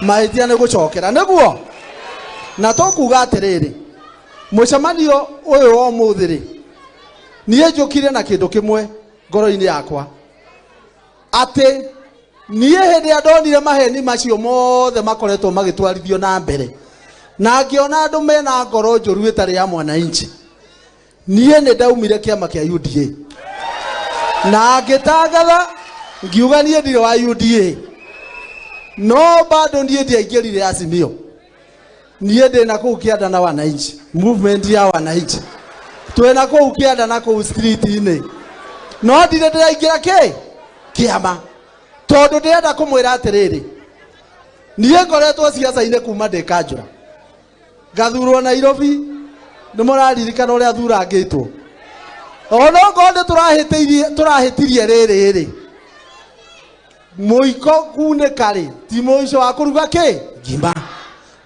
Mahĩtia nĩ gũcokera nĩguo na tũkuga atĩrĩrĩ mũcemanio ũyũ wa ũmũthĩ rĩ niĩ njũkire na kĩndũ kĩmwe ngoro-inĩ yakwa atĩ niĩ hĩndĩ ya ndonire maheni macio mothe makoretwo magĩtwarithio na mbere na ngĩona andũ mena ngoro njũru ĩtarĩ ya mwananchi niĩ nĩ ndaumire kĩama kĩa UDA na ngĩtangatha ngiuga niĩ ndirĩ wa UDA no bado niĩ ndiaingĩrire Azimio niĩ ndĩna kũu kĩanda na wananchi movement ya wananchi twĩna kũu kĩanda na kũu street-inĩ no ndirĩ ndĩraingĩra kĩama tondũ ndĩrenda kũmwĩra atĩrĩrĩ niĩ ngoretwo ciaca-inĩ kuma ndĩ Kanjũra ngathurwo Nairobi nĩ mũraririkana ũrĩa thurangĩtwo ona okorwo nĩ tũrahĩtirie rĩrĩ mũiko kunĩka rĩ ti mũico wa kũruga ngima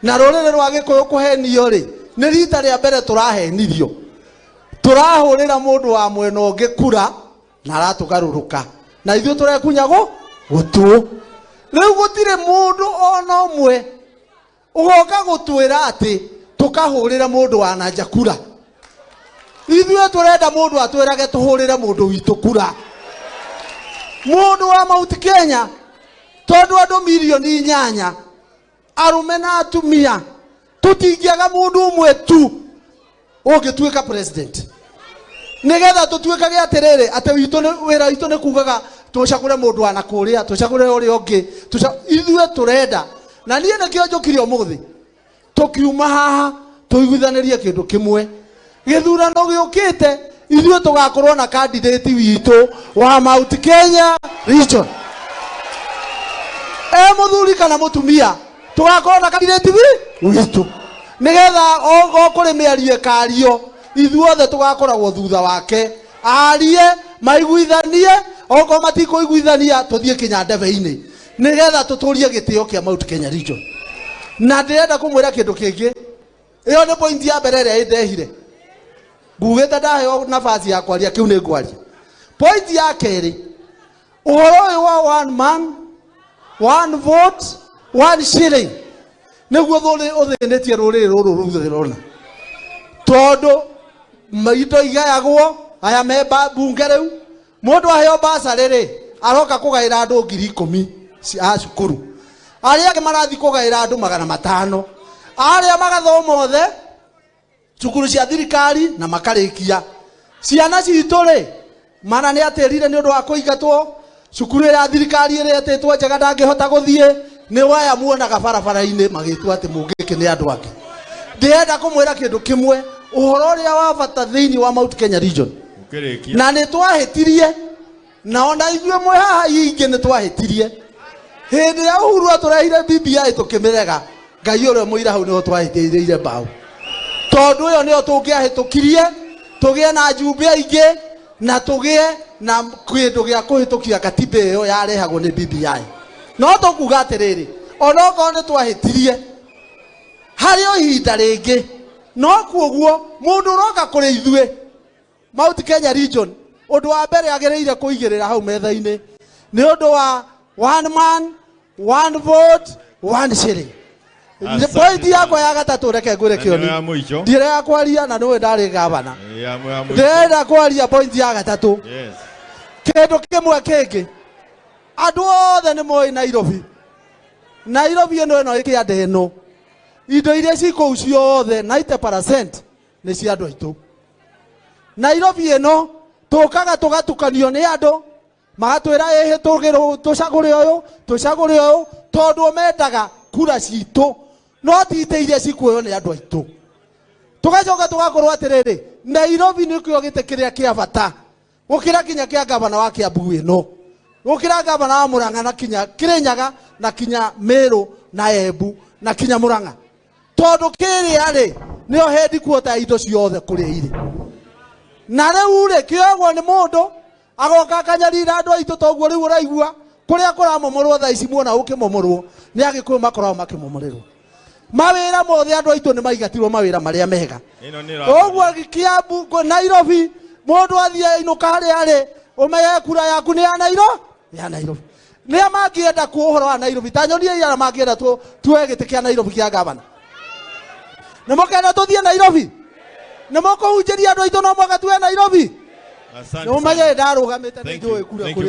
na rũrĩrĩ rwa Gĩkũyũ kũhenio rĩ nĩ rita rĩa mbere tũrahenirio tũrahũrĩra mũndũ wa mwena ũngĩ kura na aratũgarũrũka na ithuĩ tũrekunya gũtũ rĩu gũtirĩ mũndũ ona ũmwe ũgoka gũtwĩra atĩ tũkahũrĩra mũndũ wa nanja kura ithuĩ tũrenda mũndũ atwĩrage tũhũrĩre mũndũ witũ kura mũndũ wa Mount Kenya tondũ andũ milioni 8 arume na atumia tũtingĩaga mũndũ ũmwe tu ũngĩtuĩka president nĩgetha tũtuĩkage atĩrĩrĩ atĩ wĩra witũ nĩ kugaga tũcagũre mũndũ wa nakũrĩa tũcagũre ũrĩa ũngĩ ithuĩ tũrenda na niĩ nĩkĩo njũkire ũmũthĩ tũkiuma haha tũiguithanĩrie kĩndũ kĩmwe gĩthurano gĩũkĩte ithuĩ tũgakorwo na candidate witũ wa Mount Kenya region mũthuri kana mũtumia tũgakorwo na candidate witũ nĩgetha kũrĩ mĩario ĩkario ithuothe tũgakoragwo thutha wake arie maiguithanie okorwo matikũiguithania tũthiĩ kĩnyandebe-inĩ nĩgetha tũtũrie gĩtĩo kĩa Mount Kenya region na ndĩrenda kũmwĩra kĩndũ kĩngĩ ĩyo nĩ point ya mbere ĩrĩa ĩndehire ngugĩte ndaheo nafasi ya kwaria kĩu nĩ ngwaria point ya kerĩ ũhoro ũyũ wa one man one vote one shilling nĩguo ũthĩnĩtie rũrĩrĩ rũrũ rũrona tondũ indo igayagwo aya memba bunge rĩu mũndũ aheo basarĩ rĩ aroka kũgaĩra andũ 10,000 a cukuru arĩa angĩ marathi kũgaĩra andũ 500 arĩa magathoma othe cukuru cia thirikari na makarĩkia ciana citũ rĩ mana nĩ atĩrire nĩ ũndũ wa kũingatwo cukuru ya thirikari ĩrĩa ĩtĩtwo njega ndangĩhota gũthiĩ nĩ waya muonaga barabara-inĩ magĩtua atĩ mũngĩkĩ nĩ andũ angĩ ndĩrenda kũmwĩra kĩndũ kĩmwe ũhoro ũrĩa wa bata thĩinĩ wa Mount Kenya region na nĩ twahĩtirie na ona ithuĩ mwĩ haha ingĩ nĩ twahĩtirie hĩndĩ ya Uhuru atũrehire BBI tũkĩmĩrega Ngai ũrĩa mũira hau nĩho twahĩtĩirie mbaũ tondũ ũyũ nĩyo tũngĩahĩtũkirie tũgĩe na njumbe aingĩ na tũgĩe na kĩndũ gĩa kũhĩtũkia katiba ĩyo yarehagwo nĩ BBI no tũkuga atĩrĩrĩ ona okorwo nĩ twahĩtirie harĩ o ihinda rĩngĩ no kuoguo mũndũ ũroka kũrĩ ithuĩ Mount Kenya region ũndũ wa mbere agĩrĩire kũigĩrĩra hau metha-inĩ nĩ ũndũ wa one man one vote one shilling point yakwa ya gatatũ reke ngwĩre kĩoni ndire ya kwaria na nĩwe ndarĩ gavana ndĩrenda kwaria point ya gatatũ kĩndũ kĩmwe kĩngĩ andũ othe nĩ moĩ Nairobi ĩno ĩkĩanda ĩno indo iria cikũu ciothe 90% nĩ cia andũ aitũ Nairobi ĩno tũkaga tũgatukanio nĩ andũ magatwĩra ĩhĩ tũcagũre ũyũ tondũ mendaga kura citũ no ti ite iria cikuoyo nĩ andũ aitũ tũgacoka tũgakorwo atĩrĩrĩ Nairobi nĩkĩo gĩtĩ kĩrĩa kĩa bata gũkĩra kinya kĩa gavana wa Kiambu ĩno gũkĩra gavana wa Murang'a na kinya Kirinyaga na kinya Meru na Embu na kinya Murang'a tondũ kĩrĩa rĩ nĩyo headquarter ya indo ciothe kũrĩa irĩ na rĩu rĩ kĩogwo nĩ mũndũ agoka akanyarira andũ aitũ toguo rĩu ũraigua kũrĩa kũramomorwo thaa ici muona ũkĩmomorwo nĩ Agĩkũyũ makoragwo makĩmomorerwo mawĩra mothe andũ aitũ nĩ maigatirwo mawĩra marĩa mega ũguo Kiambu Nairobi mũndũ athiĩ ainũka harĩa rĩ ũmenye kura yaku nĩ ya Nairobi nä a mangĩenda kuo ũhoro wa Nairobi ta nyonie arĩa mangĩenda tuoe gĩtĩ kĩa Nairobi kĩa gavana nĩ mũkenda tũthiĩ Nairobi nĩ mũkũhunjĩria andũ aitũ no mwaka tuoe Nairobi nĩ mũmenye ndarũgamĩte nĩ njũĩ kura kũrĩ